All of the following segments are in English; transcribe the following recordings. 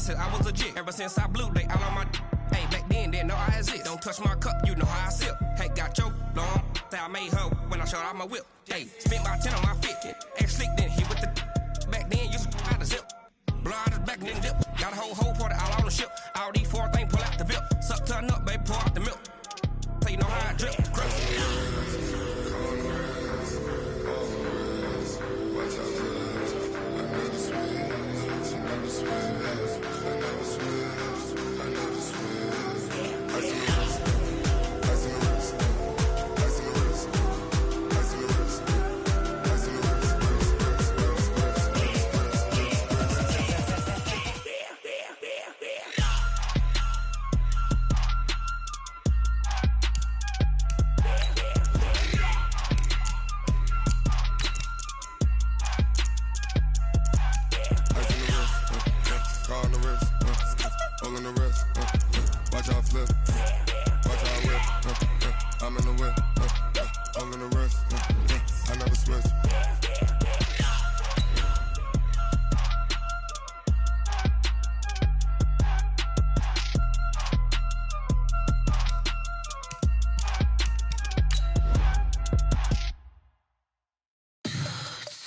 said I was a jit. Ever since I blew, they all on my hey, back then, didn't know I exist. Don't touch my cup, you know how I sip. Hey, got your long, say I made her when I showed out my whip. Hey, spent my 10 on my 50. Ex-slick, then hit with the back then, used to out the zip. Blow out his back, then dip. Got a whole party all on the ship. All these 4 things, pull out the VIP. Suck, turn up, baby, pour out the milk. So you know how I drip.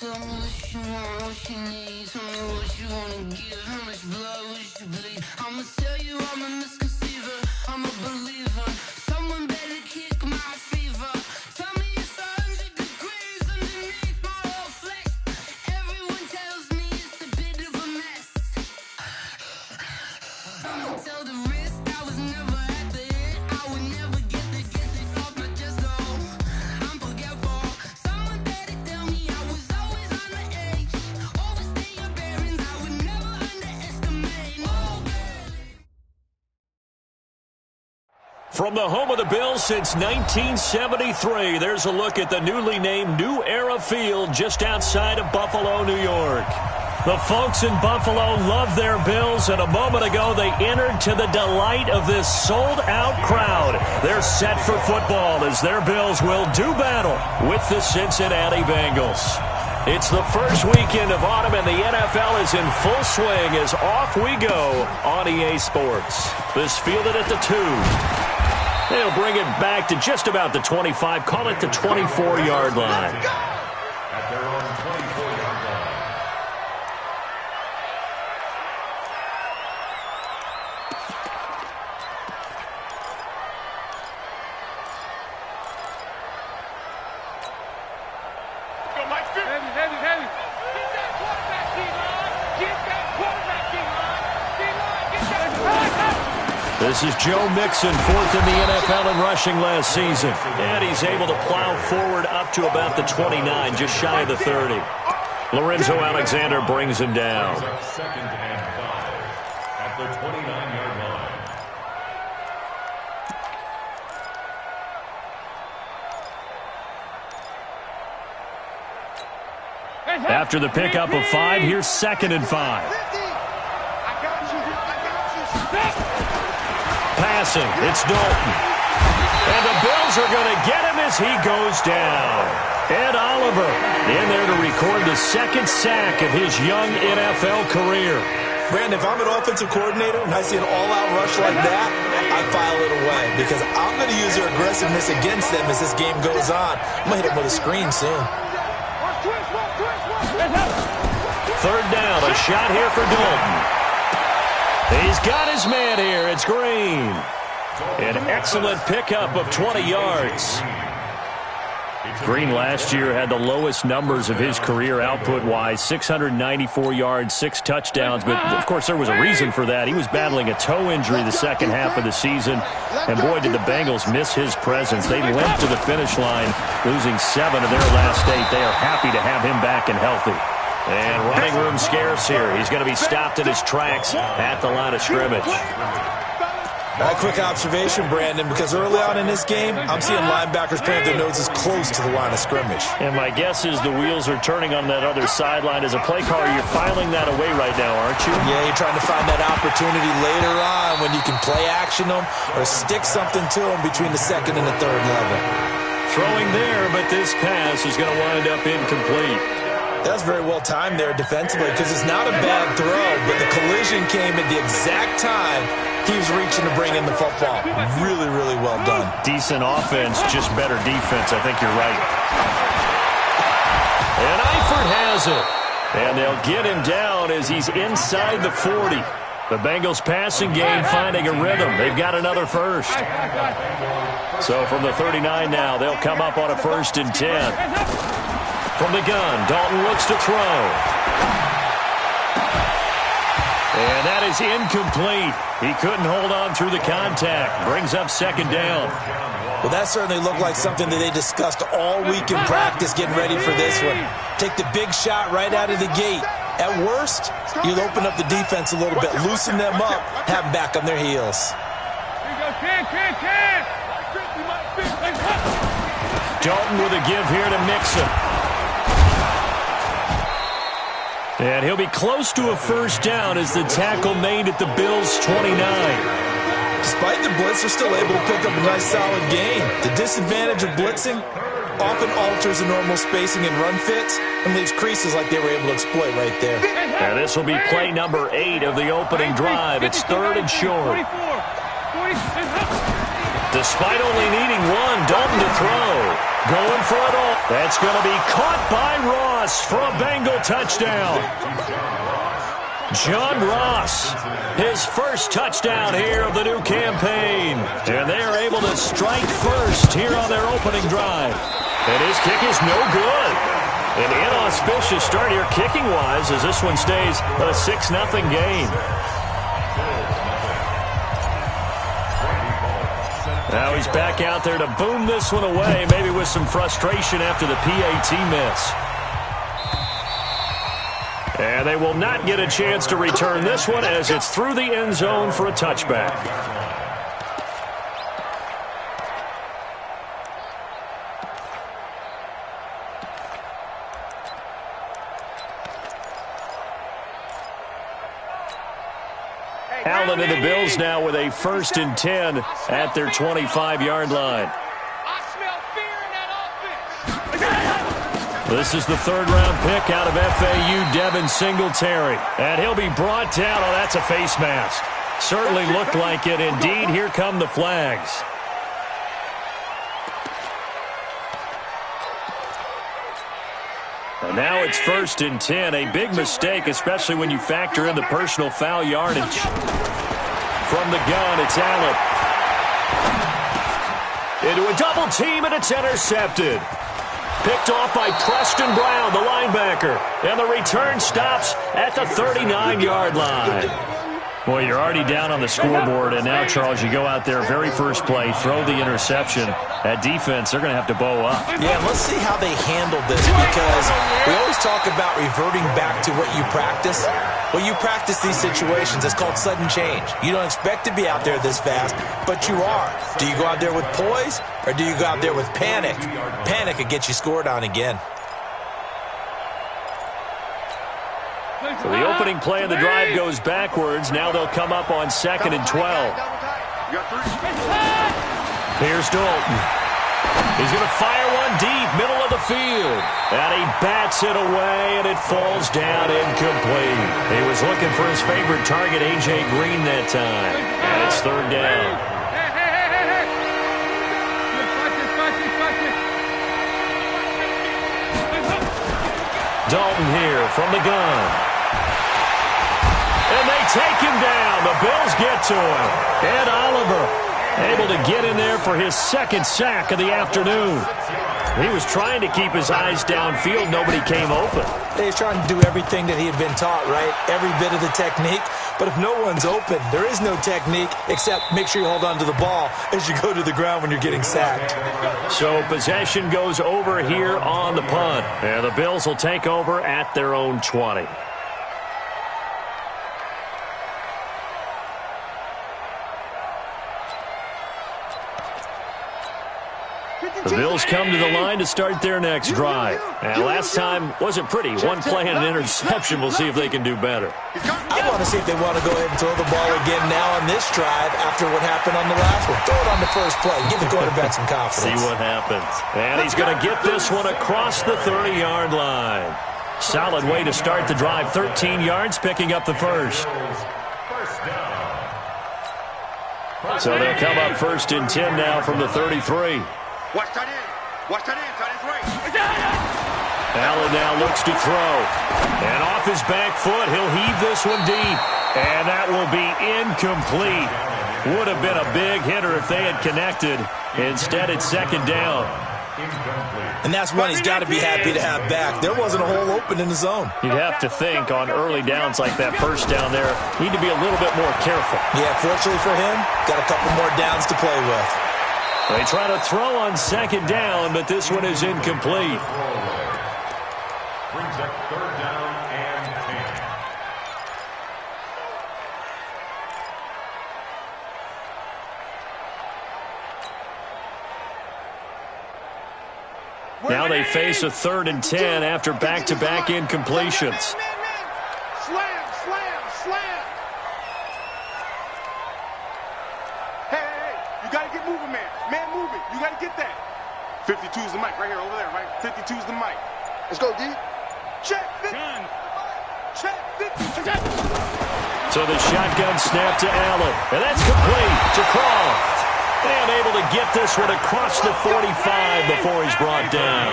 Tell me what you want, what you need. Tell me what you wanna give. How much blood would you bleed? I'ma tell you I'm a misconceiver. I'm a believer. Someone better kick my fever. Tell me it's 100 degrees underneath my whole flesh. Everyone tells me it's a bit of a mess. I'ma tell the risk I was never at the end. I would never get it off my chest. Oh, I'm forgetful. Someone better tell me I was always on the edge. Overstay your bearings. I would never underestimate. Oh, From the home of the Bills since 1973, there's a look at the newly named New Era Field just outside of Buffalo, New York. The folks in Buffalo love their Bills, and a moment ago they entered to the delight of this sold-out crowd. They're set for football as their Bills will do battle with the Cincinnati Bengals. It's the first weekend of autumn, and the NFL is in full swing as off we go on EA Sports. This fielded at the 2. They'll bring it back to just about the 25, call it the 24-yard line. At their own 24-yard line. Heavy. Get that quarterback, D-line. Get that quarterback, D-line. D-line, get that quarterback. This is Joe Mixon, 4th in the NFL in rushing last season. And he's able to plow forward up to about the 29, just shy of the 30. Lorenzo Alexander brings him down. Second and 5 at the 29-yard line. After the pickup of 5, here's 2nd and 5. Passing, it's Dalton. And the Bills are going to get him as he goes down. Ed Oliver in there to record the 2nd sack of his young NFL career. Brandon, if I'm an offensive coordinator and I see an all-out rush like that, I file it away because I'm going to use their aggressiveness against them as this game goes on. I'm going to hit them with a screen soon. 3rd down, a shot here for Dalton. He's got his man here. It's Green. An excellent pickup of 20 yards. Green last year had the lowest numbers of his career output-wise, 694 yards, 6 touchdowns. But, of course, there was a reason for that. He was battling a toe injury the second half of the season. And, boy, did the Bengals miss his presence. They limped to the finish line, losing 7 of their last 8. They are happy to have him back and healthy. And running room scarce here. He's going to be stopped in his tracks at the line of scrimmage. A quick observation, Brandon, because early on in this game, I'm seeing linebackers plant their noses close to the line of scrimmage. And my guess is the wheels are turning on that other sideline. As a play caller, you're filing that away right now, aren't you? Yeah, you're trying to find that opportunity later on when you can play action them or stick something to them between the 2nd and the 3rd level. Throwing there, but this pass is going to wind up incomplete. That's very well timed there defensively because it's not a bad throw, but the collision completion came at the exact time he was reaching to bring in the football. Really, really well done. Decent offense, just better defense. I think you're right. And Eifert has it. And they'll get him down as he's inside the 40. The Bengals passing game finding a rhythm. They've got another first. So from the 39 now, they'll come up on a 1st and 10. From the gun, Dalton looks to throw. And that is incomplete. He couldn't hold on through the contact. Brings up 2nd down. Well, that certainly looked like something that they discussed all week in practice getting ready for this one. Take the big shot right out of the gate. At worst, you'll open up the defense a little bit, loosen them up, have them back on their heels. Dalton with a give here to Mixon. And he'll be close to a 1st down as the tackle made at the Bills' 29. Despite the blitz, they're still able to pick up a nice solid gain. The disadvantage of blitzing often alters the normal spacing and run fits and leaves creases like they were able to exploit right there. And this will be play number 8 of the opening drive. It's 3rd and short. Despite only needing one, Dalton to throw. Going for it all. That's going to be caught by Ross for a Bengal touchdown. John Ross, his first touchdown here of the new campaign. And they are able to strike first here on their opening drive. And his kick is no good. An inauspicious start here kicking-wise as this one stays a 6-0 game. Now he's back out there to boom this one away, maybe with some frustration after the PAT miss. And they will not get a chance to return this one as it's through the end zone for a touchback. Allen and the Bills now with a 1st and 10 at their 25-yard line. I smell fear in that offense. This is the 3rd-round pick out of FAU, Devin Singletary. And he'll be brought down. Oh, that's a face mask. Certainly looked like it. Indeed, here come the flags. And now it's 1st and 10. A big mistake, especially when you factor in the personal foul yardage. From the gun, it's Allen. Into a double team, and it's intercepted. Picked off by Preston Brown, the linebacker. And the return stops at the 39-yard line. Well, you're already down on the scoreboard, and now, Charles, you go out there, very first play, throw the interception. That defense, they're going to have to bow up. Yeah, let's see how they handle this, because we always talk about reverting back to what you practice. Well, you practice these situations. It's called sudden change. You don't expect to be out there this fast, but you are. Do you go out there with poise, or do you go out there with panic? Panic could get you scored on again. So the opening play of the drive goes backwards. Now they'll come up on 2nd and 12. Here's Dalton. He's going to fire one deep, middle of the field. And he bats it away, and it falls down incomplete. He was looking for his favorite target, A.J. Green, that time. And it's 3rd down. Dalton here from the gun. And they take him down. The Bills get to him. Ed Oliver able to get in there for his 2nd sack of the afternoon. He was trying to keep his eyes downfield. Nobody came open. He's trying to do everything that he had been taught, right? Every bit of the technique. But if no one's open, there is no technique except make sure you hold on to the ball as you go to the ground when you're getting sacked. So possession goes over here on the punt. And the Bills will take over at their own 20. The Bills come to the line to start their next drive. And last time wasn't pretty. One play and an interception. We'll see if they can do better. I want to see if they want to go ahead and throw the ball again now on this drive after what happened on the last one. Throw it on the first play. Give the quarterback some confidence. See what happens. And he's going to get this one across the 30-yard line. Solid way to start the drive. 13 yards, picking up the first. So they'll come up 1st and 10 now from the 33. Watch that in. Watch that in. That is right. Allen now looks to throw. And off his back foot, he'll heave this one deep. And that will be incomplete. Would have been a big hitter if they had connected. Instead, it's 2nd down. And that's one he's got to be happy to have back. There wasn't a hole open in the zone. You'd have to think on early downs like that 1st down there, need to be a little bit more careful. Yeah, fortunately for him, got a couple more downs to play with. They try to throw on 2nd down, but this one is incomplete. Brings up 3rd down and 10. Now they face a 3rd and 10 after back-to-back incompletions. Slam, slam, slam. Hey, you got to get moving, man. Man moving. You got to get that. 52 is the mic right here, over there, right? 52 is the mic. Let's go, D. Check, 50. Check, 50. So the shotgun snap to Allen. And that's complete to Croft. And able to get this one across the 45 before he's brought down.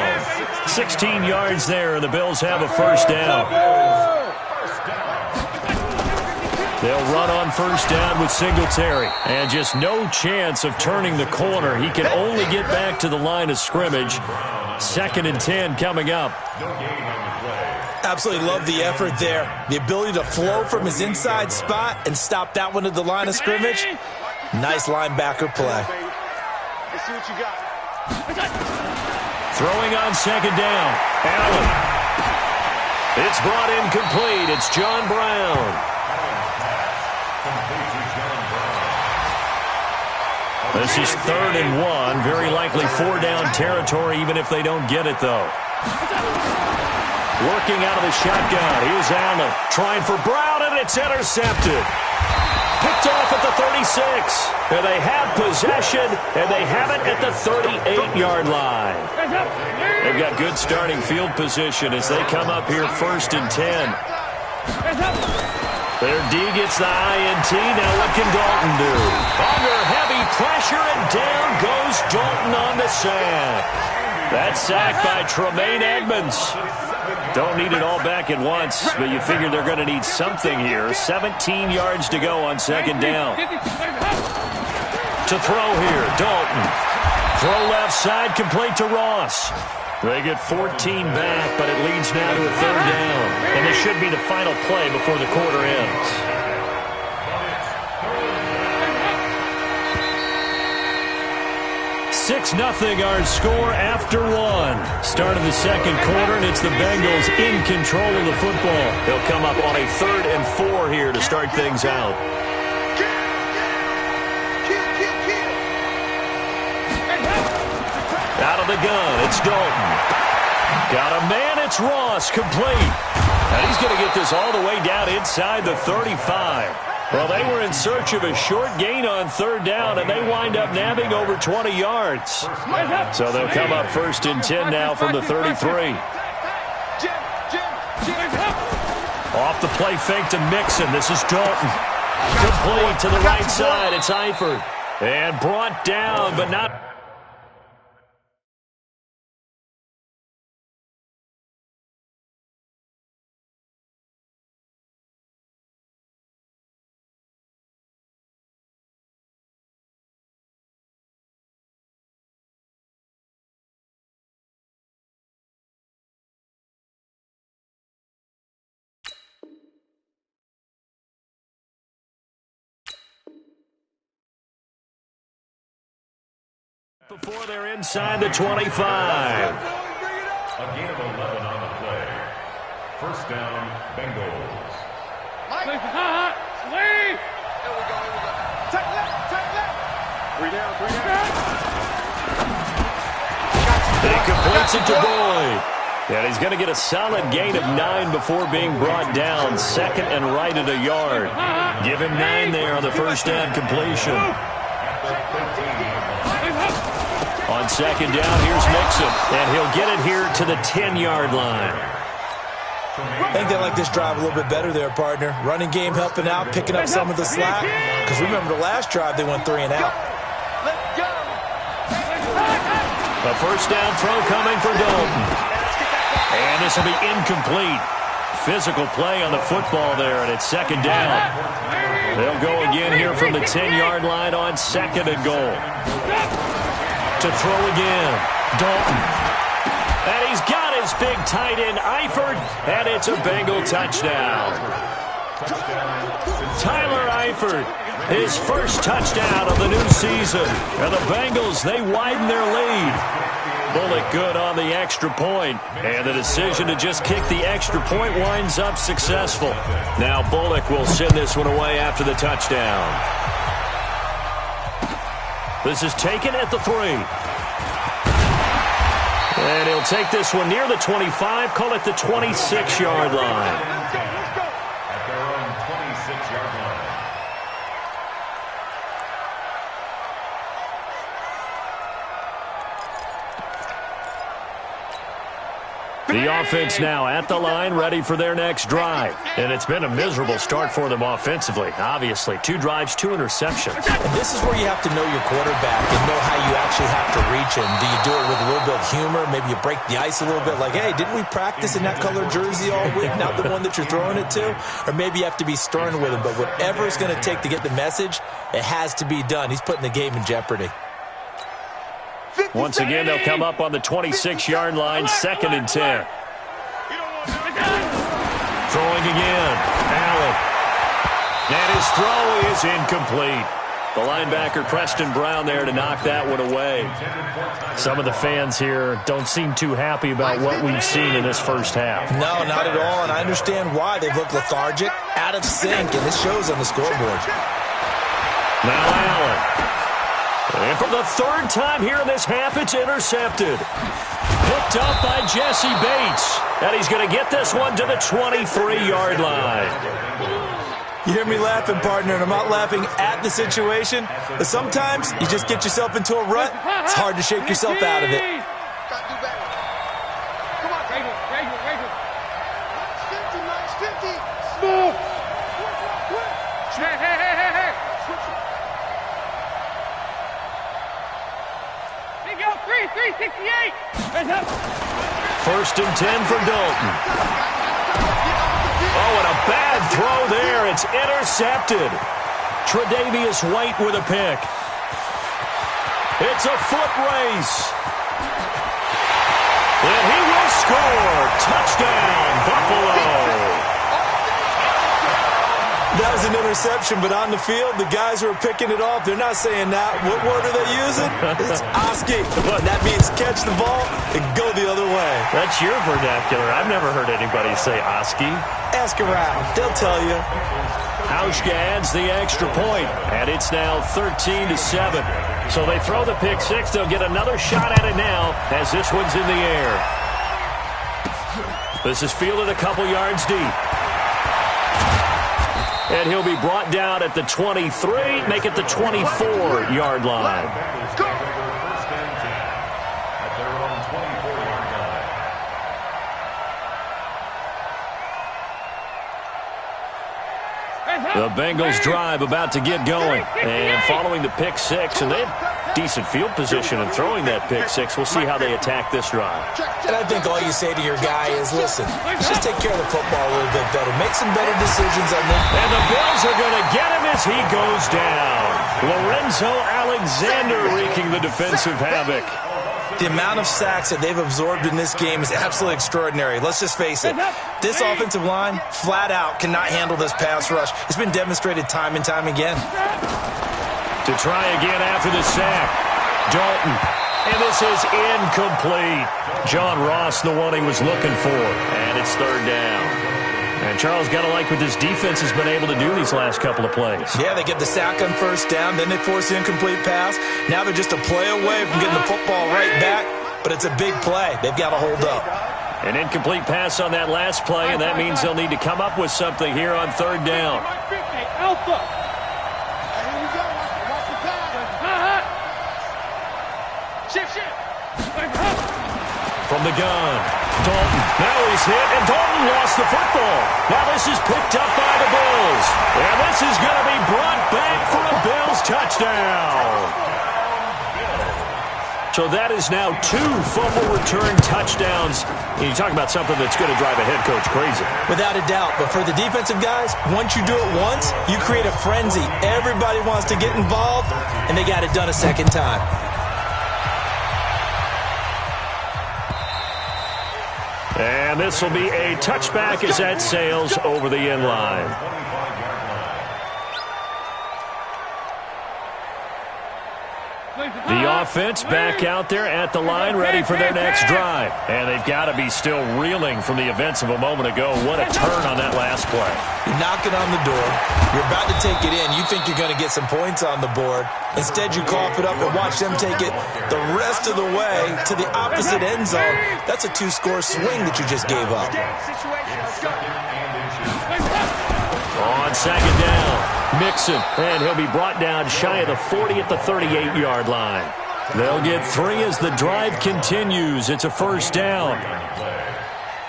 16 yards there, and the Bills have a 1st down. They'll run on 1st down with Singletary. And just no chance of turning the corner. He can only get back to the line of scrimmage. 2nd and 10 coming up. Absolutely love the effort there. The ability to flow from his inside spot and stop that one at the line of scrimmage. Nice linebacker play. Let's see what you got. Throwing on 2nd down. Allen. It's brought in complete. It's John Brown. This is 3rd and 1. Very likely 4-down territory, even if they don't get it, though. Working out of the shotgun. Here's Allen. Trying for Brown, and it's intercepted. Picked off at the 36. And they have possession, and they have it at the 38-yard line. They've got good starting field position as they come up here 1st and 10. Their D gets the INT. Now what can Dalton do? Under heavy pressure, and down goes Dalton on the sack. That's sacked by Tremaine Edmonds. Don't need it all back at once, but you figure they're going to need something here. 17 yards to go on 2nd down. To throw here, Dalton. Throw left side, complete to Ross. They get 14 back, but it leads now to a 3rd down. And this should be the final play before the quarter ends. 6-0 our score after 1. Start of the 2nd quarter, and it's the Bengals in control of the football. They'll come up on a 3rd and 4 here to start things out. Out of the gun, it's Dalton. Got a man, it's Ross, complete. And he's going to get this all the way down inside the 35. Well, they were in search of a short gain on 3rd down, and they wind up nabbing over 20 yards. So they'll come up 1st and 10 now from the 33. Off the play fake to Mixon. This is Dalton. Complete to the right side. It's Eifert. And brought down, but not... Before they're inside the 25. A gain of 11 on the play. 1st down, Bengals. There we go. Take left. 3 down. He completes it to Boyd. And he's going to get a solid gain of 9 before being brought down. 2nd and right at a yard. Give him 9 there on the 1st down completion. On 2nd down, here's Mixon. And he'll get it here to the 10-yard line. I think they like this drive a little bit better there, partner. Running game helping out, picking up some of the slack. Because remember the last drive, they went 3 and out. A first down throw coming for Dalton. And this will be incomplete. Physical play on the football there, and it's second down. They'll go again here from the 10-yard line on 2nd and goal. To throw again, Dalton. And he's got his big tight end, Eifert, and it's a Bengal touchdown. Tyler Eifert, his first touchdown of the new season. And the Bengals, they widen their lead. Bullock good on the extra point, and the decision to just kick the extra point winds up successful. Now Bullock will send this one away after the touchdown. This is taken at the 3. And he'll take this one near the 25, call it the 26-yard line. At their own 26-yard line. The offense now at the line, ready for their next drive. And it's been a miserable start for them offensively. Obviously, 2 drives, 2 interceptions. And this is where you have to know your quarterback and know how you actually have to reach him. Do you do it with a little bit of humor? Maybe you break the ice a little bit like, hey, didn't we practice in that color jersey all week, not the one that you're throwing it to? Or maybe you have to be stern with him. But whatever it's going to take to get the message, it has to be done. He's putting the game in jeopardy. Once again, they'll come up on the 26-yard line, 2nd and 10. Throwing again, Allen. And his throw is incomplete. The linebacker, Preston Brown, there to knock that one away. Some of the fans here don't seem too happy about what we've seen in this first half. No, not at all, and I understand why. They've looked lethargic, out of sync, and this shows on the scoreboard. Now Allen. And for the 3rd time here in this half, it's intercepted. Picked up by Jesse Bates. And he's going to get this one to the 23-yard line. You hear me laughing, partner, and I'm not laughing at the situation. But sometimes you just get yourself into a rut. It's hard to shake yourself out of it. Come on, Hey. Big L 368. 1st and 10 for Dalton. Oh, and a bad throw there. It's intercepted. Tre'Davious White with a pick. It's a foot race. And he will score. Touchdown, Buffalo. That was an interception, but on the field, the guys who are picking it off, they're not saying that. What word are they using? It's Oski. That means catch the ball and go the other way. That's your vernacular. I've never heard anybody say Oski. Ask around. They'll tell you. Hauschka adds the extra point, and it's now 13-7. So they throw the pick 6. They'll get another shot at it now as this one's in the air. This is fielded a couple yards deep. And he'll be brought down at the 23, make it the 24-yard line. At their own 24-yard line. The Bengals drive about to get going. And following the pick 6, and they have decent field position in throwing that pick 6. We'll see how they attack this drive. And I think all you say to your guy is, listen, just take care of the football a little bit better. Make some better decisions on this. And the Bills are going to get him as he goes down. Lorenzo Alexander wreaking the defensive havoc. The amount of sacks that they've absorbed in this game is absolutely extraordinary. Let's just face it. This offensive line, flat out, cannot handle this pass rush. It's been demonstrated time and time again. To try again after the sack. Dalton. And this is incomplete. John Ross, the one he was looking for. And it's 3rd down. And Charles, got to like what this defense has been able to do these last couple of plays. Yeah, they get the sack on 1st down, then they force the incomplete pass. Now they're just a play away from getting the football right back, but it's a big play. They've got to hold up. An incomplete pass on that last play, and that means they'll need to come up with something here on 3rd down. Alpha. From the gun, Dalton. Now he's hit, and Dalton lost the football. Now this is picked up by the Bills. And this is going to be brought back for a Bills touchdown. So that is now 2 fumble return touchdowns. And you talk about something that's going to drive a head coach crazy. Without a doubt. But for the defensive guys, once you do it once, you create a frenzy. Everybody wants to get involved, and they got it done a second time. And this will be a touchback as that sails over the end line. The offense back out there at the line, ready for their next drive. And they've got to be still reeling from the events of a moment ago. What a turn on that last play. You're knocking on the door. You're about to take it in. You think you're going to get some points on the board. Instead, you cough it up and watch them take it the rest of the way to the opposite end zone. That's a 2-score swing that you just gave up. On second down, Mixon, and he'll be brought down shy of the 40 at the 38-yard line. They'll get 3 as the drive continues. It's a first down.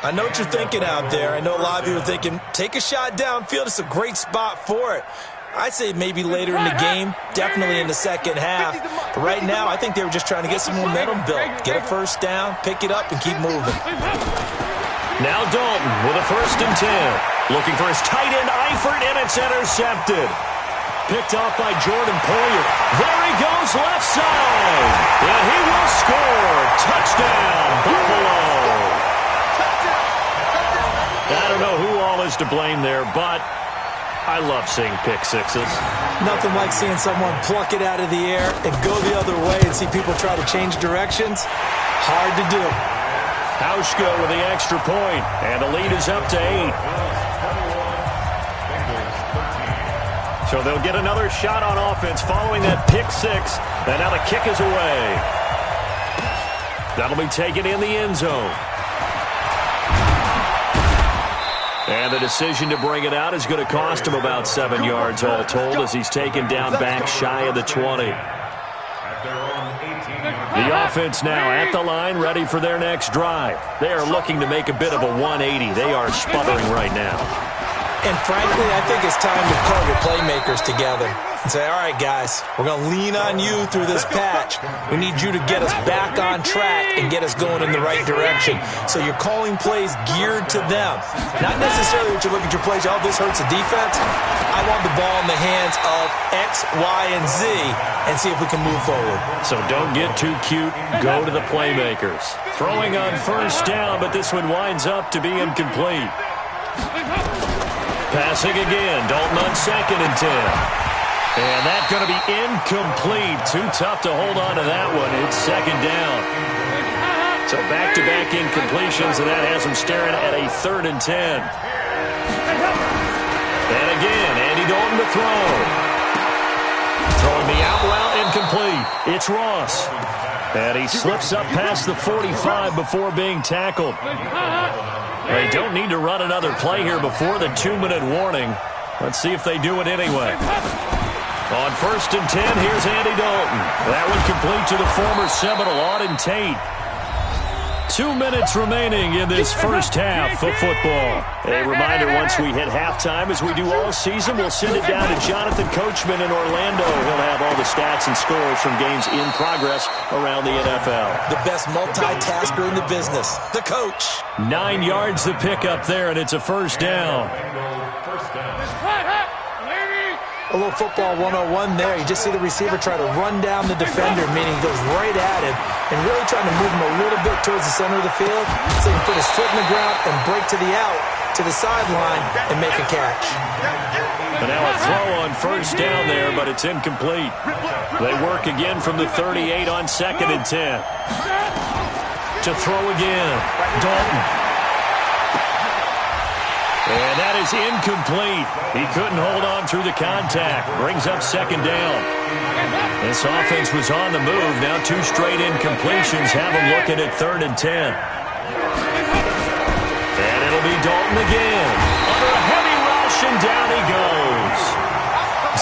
I know what you're thinking out there. I know a lot of you are thinking, take a shot downfield. It's a great spot for it. I'd say maybe later in the game, definitely in the second half. But right now, I think they were just trying to get some momentum built. Get a first down, pick it up, and keep moving. Now Dalton with a 1st and 10. Looking for his tight end, Eifert, and it's intercepted. Picked off by Jordan Poyer. There he goes, left side. And he will score. Touchdown, Buffalo. I don't know who all is to blame there, but I love seeing pick sixes. Nothing like seeing someone pluck it out of the air and go the other way and see people try to change directions. Hard to do. Hauschka with the extra point, and the lead is up to 8. So they'll get another shot on offense following that pick 6, and now the kick is away. That'll be taken in the end zone. And the decision to bring it out is going to cost him about 7 yards all told as he's taken down back shy of the 20. The offense now at the line, ready for their next drive. They are looking to make a bit of a 180. They are sputtering right now. And frankly, I think it's time to call your playmakers together and say, all right, guys, we're going to lean on you through this patch. We need you to get us back on track and get us going in the right direction. So you're calling plays geared to them. Not necessarily that you look at your plays, oh, this hurts the defense. I want the ball in the hands of X, Y, and Z and see if we can move forward. So don't get too cute. Go to the playmakers. Throwing on first down, but this one winds up to be incomplete. Passing again, Dalton on 2nd and 10. And that's going to be incomplete. Too tough to hold on to that one. It's 2nd down. So back-to-back incompletions, and that has him staring at a 3rd and 10. And again, Andy Dalton to throw. Throwing the out route, incomplete. It's Ross. And he slips up past the 45 before being tackled. They don't need to run another play here before the 2-minute warning. Let's see if they do it anyway. On 1st and 10, here's Andy Dalton. That one complete to the former Seminole, Auden Tate. 2 minutes remaining in this first half of football. A reminder, once we hit halftime, as we do all season, we'll send it down to Jonathan Coachman in Orlando. He'll have all the stats and scores from games in progress around the NFL. The best multitasker in the business, the coach. 9 yards to pick up there, and it's a first down. A little football 101 there. You just see the receiver try to run down the defender, meaning he goes right at him, and really trying to move him a little bit towards the center of the field so he can put his foot in the ground and break to the out, to the sideline, and make a catch. And now a throw on first down there, but it's incomplete. They work again from the 38 on 2nd and 10. To throw again, Dalton. And that is incomplete. He couldn't hold on through the contact. Brings up 2nd down. This offense was on the move. Now 2 straight incompletions have him looking at 3rd and 10. And it'll be Dalton again. Under a heavy rush, and down he goes.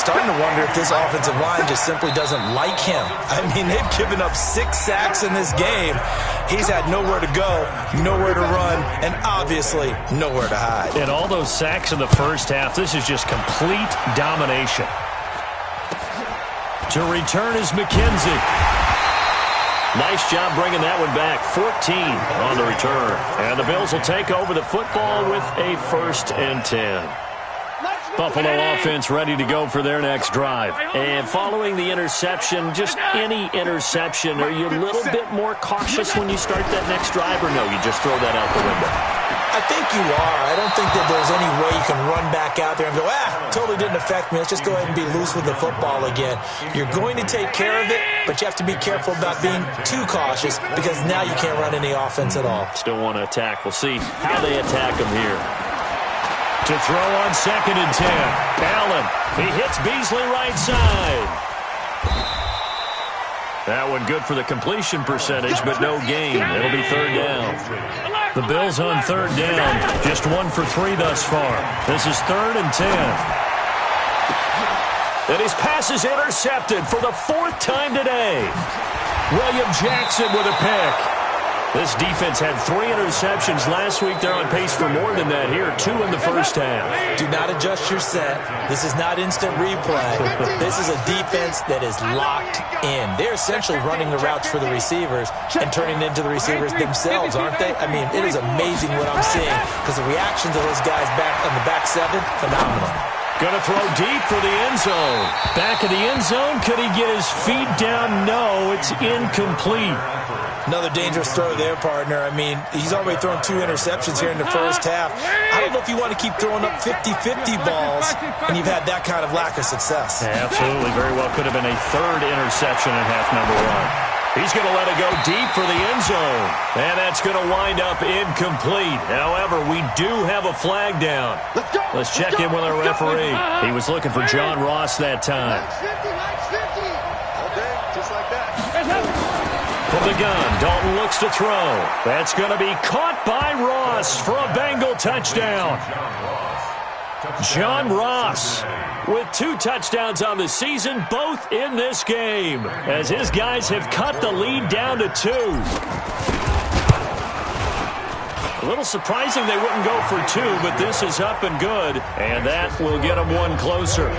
starting to wonder if this offensive line just simply doesn't like him. I mean, they've given up 6 sacks in this game. He's had nowhere to go, nowhere to run, and obviously nowhere to hide. And all those sacks in the first half, this is just complete domination. To return is McKenzie. Nice job bringing that one back. 14 on the return. And the Bills will take over the football with a 1st and 10. Buffalo offense ready to go for their next drive. And following the interception, just any interception, are you a little bit more cautious when you start that next drive, or no, you just throw that out the window? I think you are. I don't think that there's any way you can run back out there and go, totally didn't affect me. Let's just go ahead and be loose with the football again. You're going to take care of it, but you have to be careful about being too cautious because now you can't run any offense at all. Still want to attack. We'll see how they attack them here. To throw on 2nd and 10. Allen, he hits Beasley right side. That one good for the completion percentage, but no gain. It'll be 3rd down. The Bills on 3rd down, just 1 for 3 thus far. This is 3rd and 10. And his pass is intercepted for the 4th time today. William Jackson with a pick. This defense had 3 interceptions last week. They're on pace for more than that here. 2 in the first half. Do not adjust your set. This is not instant replay. This is a defense that is locked in. They're essentially running the routes for the receivers and turning it into the receivers themselves, aren't they? I mean, it is amazing what I'm seeing because the reactions of those guys back on the back 7, phenomenal. Going to throw deep for the end zone. Back of the end zone. Could he get his feet down? No, it's incomplete. Another dangerous throw there, partner. I mean, he's already thrown 2 interceptions here in the first half. I don't know if you want to keep throwing up 50-50 balls and you've had that kind of lack of success. Yeah, absolutely. Very well could have been a 3rd interception in half number 1. He's going to let it go deep for the end zone. And that's going to wind up incomplete. However, we do have a flag down. Let's check in with our referee. He was looking for John Ross that time. Okay, just like that. From the gun, Dalton looks to throw. That's going to be caught by Ross for a Bengal touchdown. John Ross with 2 touchdowns on the season, both in this game, as his guys have cut the lead down to 2. A little surprising they wouldn't go for 2, but this is up and good, and that will get them 1 closer.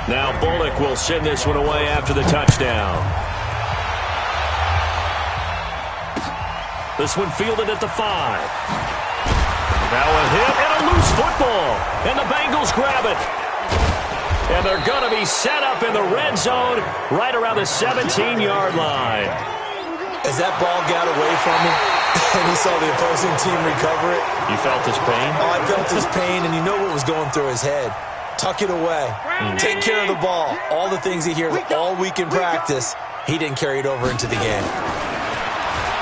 Now Bullock will send this one away after the touchdown. This one fielded at the 5. Now a hit and a loose football. And the Bengals grab it. And they're going to be set up in the red zone right around the 17-yard line. As that ball got away from him and he saw the opposing team recover it. You felt his pain? Oh, I felt his pain, and you know what was going through his head. Tuck it away. Take care of the ball. All the things he hears all week in practice, he didn't carry it over into the game.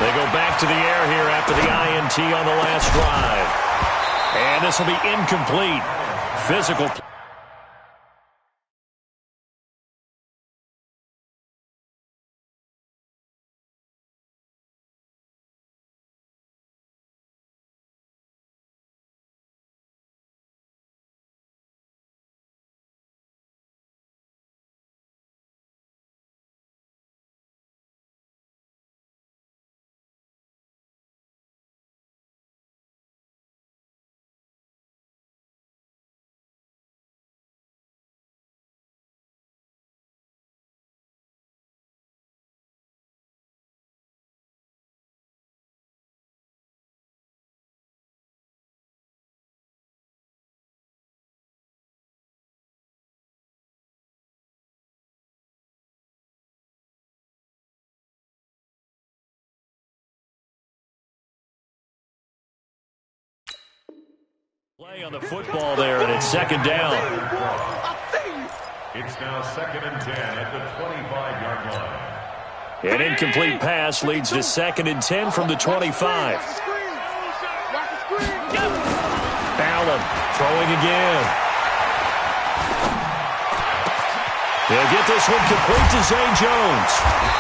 They go back to the air here after the INT on the last drive. And this will be incomplete. Physical play. Play on the football there, and it's 2nd down. It's now 2nd and 10 at the 25-yard line. An incomplete pass leads to 2nd and 10 from the 25. Allen throwing again. They'll get this one complete to Zay Jones.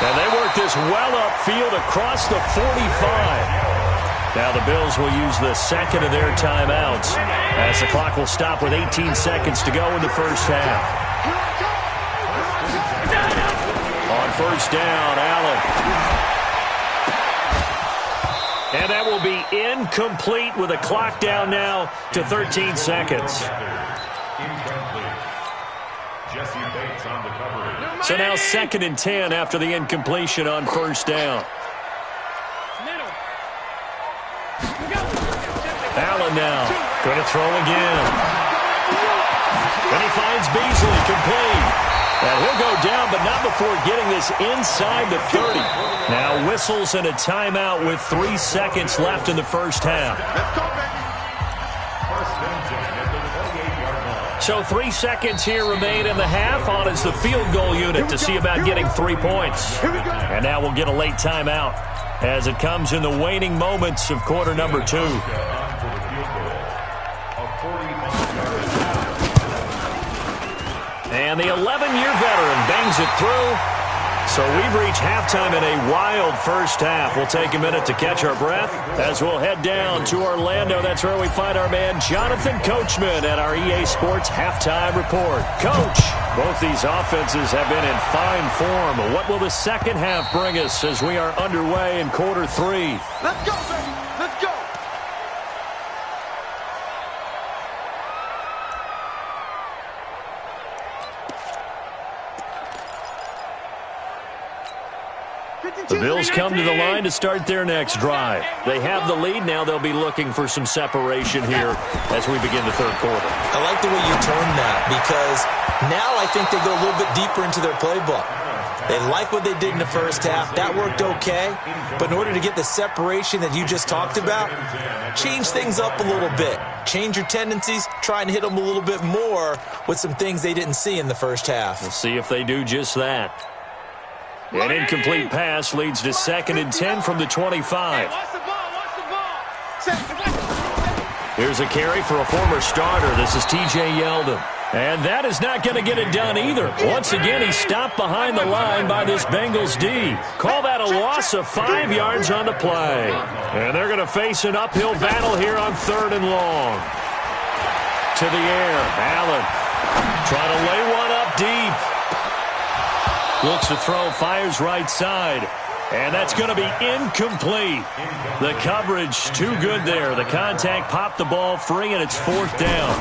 And they work this well upfield across the 45. Now the Bills will use the second of their timeouts as the clock will stop with 18 seconds to go in the first half. On first down, Allen. And that will be incomplete with a clock down now to 13 seconds. So now 2nd and 10 after the incompletion on first down. Allen now going to throw again. And he finds Beasley complete. And he'll go down, but not before getting this inside the 30. Now whistles and a timeout with 3 seconds left in the first half. So 3 seconds here remain in the half. On is the field goal unit to see about getting 3 points. And now we'll get a late timeout as it comes in the waning moments of quarter number 2. And the 11-year veteran bangs it through. So we've reached halftime in a wild first half. We'll take a minute to catch our breath as we'll head down to Orlando. That's where we find our man Jonathan Coachman at our EA Sports Halftime Report. Coach, both these offenses have been in fine form. What will the second half bring us as we are underway in quarter 3? Let's go, baby. Let's go. The Bills come to the line to start their next drive. They have the lead. Now they'll be looking for some separation here as we begin the third quarter. I like the way you termed that because now I think they go a little bit deeper into their playbook. They like what they did in the first half. That worked okay. But in order to get the separation that you just talked about, change things up a little bit. Change your tendencies. Try and hit them a little bit more with some things they didn't see in the first half. We'll see if they do just that. An incomplete pass leads to 2nd and 10 from the 25. Here's a carry for a former starter. This is T.J. Yeldon. And that is not going to get it done either. Once again, he's stopped behind the line by this Bengals D. Call that a loss of 5 yards on the play. And they're going to face an uphill battle here on 3rd and long. To the air, Allen trying to lay one up deep. Looks to throw, fires right side. And that's going to be incomplete. The coverage too good there. The contact popped the ball free, and it's 4th down.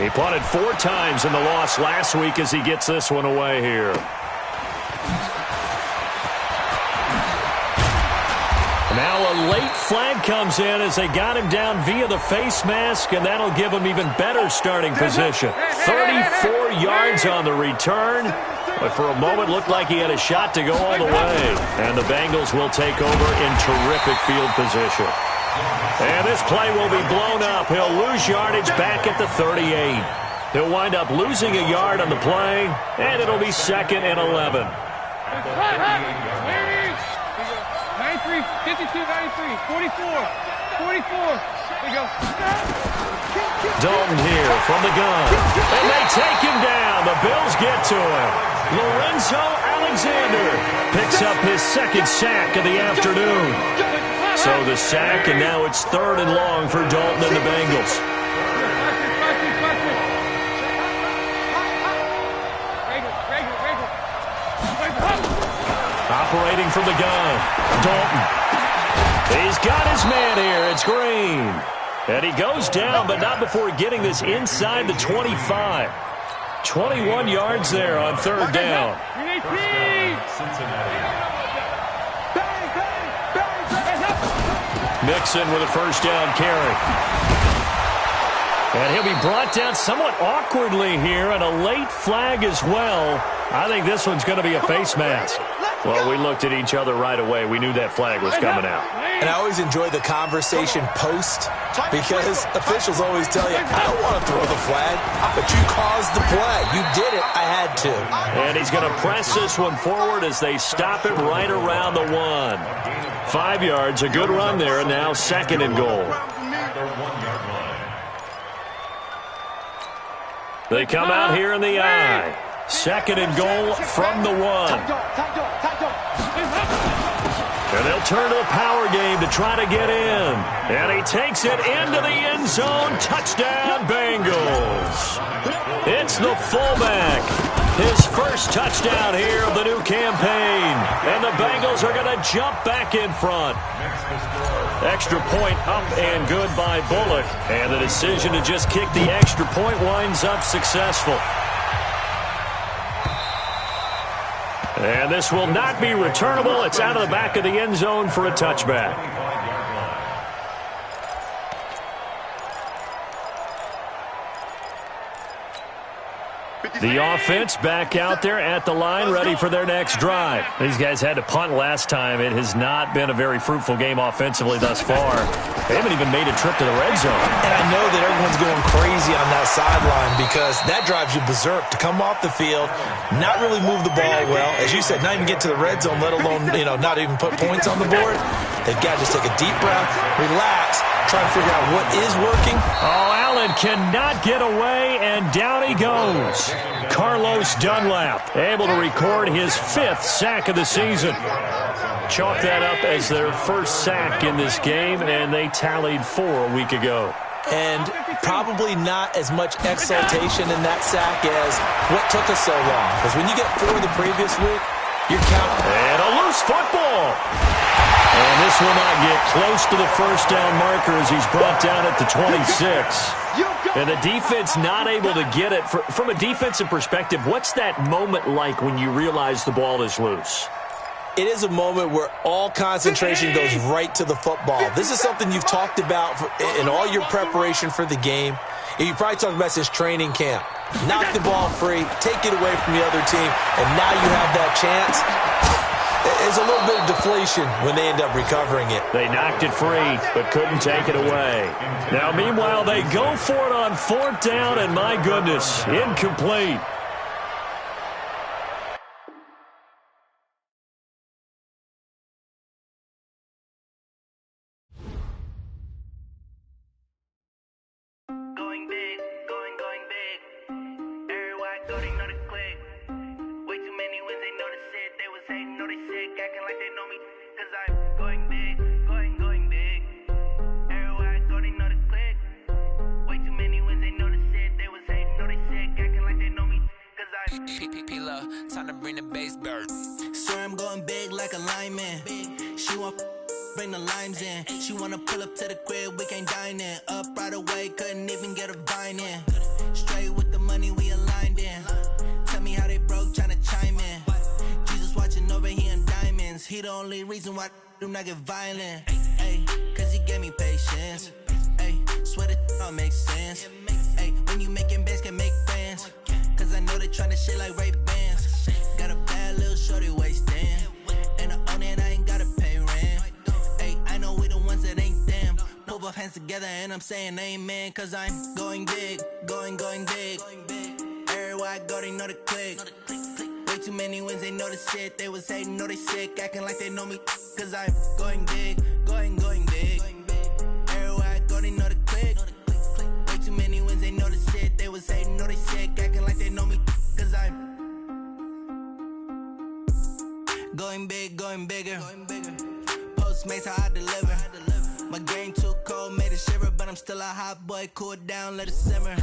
He punted 4 times in the loss last week as he gets this one away here. Now a late flag comes in as they got him down via the face mask, and that'll give him even better starting position. 34 yards on the return, but for a moment looked like he had a shot to go all the way. And the Bengals will take over in terrific field position. And this play will be blown up. He'll lose yardage back at the 38. He'll wind up losing a yard on the play, and it'll be 2nd and 11. 93, 52, 93, 44, 44. There you go. Dalton here from the gun. And they take him down. The Bills get to him. Lorenzo Alexander picks up his 2nd sack of the afternoon. So the sack, and now it's 3rd and long for Dalton and the Bengals. Operating from the gun, Dalton. He's got his man here. It's Green. And he goes down, but not before getting this inside the 25. 21 yards there on 3rd down. Mixon with a 1st down carry. And he'll be brought down somewhat awkwardly here, and a late flag as well. I think this one's going to be a face mask. Well, we looked at each other right away. We knew that flag was coming out. And I always enjoy the conversation post because officials always tell you, I don't want to throw the flag, but you caused the play. You did it. I had to. And he's going to press this one forward as they stop it right around the 1. 5 yards, a good run there, and now 2nd and goal. They come out here in the eye. 2nd and goal from the 1. And they'll turn to the power game to try to get in. And he takes it into the end zone. Touchdown, Bengals. It's the fullback. His first touchdown here of the new campaign. And the Bengals are going to jump back in front. Extra point up and good by Bullock. And the decision to just kick the extra point winds up successful. And this will not be returnable. It's out of the back of the end zone for a touchback. The offense back out there at the line, ready for their next drive. These guys had to punt last time. It has not been a very fruitful game offensively thus far. They haven't even made a trip to the red zone. And I know that everyone's going crazy on that sideline because that drives you berserk to come off the field, not really move the ball well. As you said, not even get to the red zone, let alone, not even put points on the board. They've got to just take a deep breath, relax, try to figure out what is working. Oh, Allen cannot get away, and down he goes. Carlos Dunlap able to record his 5th sack of the season. Chalk that up as their first sack in this game, and they tallied 4 a week ago. And probably not as much exultation in that sack as what took us so long. Because when you get 4 the previous week, you're counting. And a loose football. And this will not get close to the first down marker as he's brought down at the 26. And the defense not able to get it. From a defensive perspective, what's that moment like when you realize the ball is loose? It is a moment where all concentration goes right to the football. This is something you've talked about in all your preparation for the game. You probably talked about since training camp. Knock the ball free, take it away from the other team, and now you have that chance. There's a little bit of deflation when they end up recovering it. They knocked it free, but couldn't take it away. Now, meanwhile, they go for it on 4th down, and my goodness, incomplete. Time to bring the bass bird. Sir, I'm going big like a lineman. She want bring the limes in. She wanna pull up to the crib, we can't dine in. Up right away, couldn't even get a vine in. Straight with the money, we aligned in. Tell me how they broke, tryna chime in. Jesus watching over, he in diamonds. He the only reason why I do not get violent. Ay, cause he gave me patience. Ay, swear that all makes sense. Ay, when you making bands, can make friends. Cause I know they tryna shit like Ray-Bans. Got a bad little shorty wasting. And I own it, I ain't gotta pay rent. Hey, I know we the ones that ain't them. Pull both hands together and I'm saying amen. Cause I'm going big, going big. Everywhere I go, they know the click. Way too many wins, they know the shit. They was hating, know they sick, acting like they know me. Cause I'm going big, going big. Everywhere I go, they know the click. Way too many wins, they know the shit. They was hating, know they sick, acting like they know me. Cause I'm going big, going bigger. Postmates, how I deliver. My game too cold, made it shiver, but I'm still a hot boy. Cool down, let it simmer.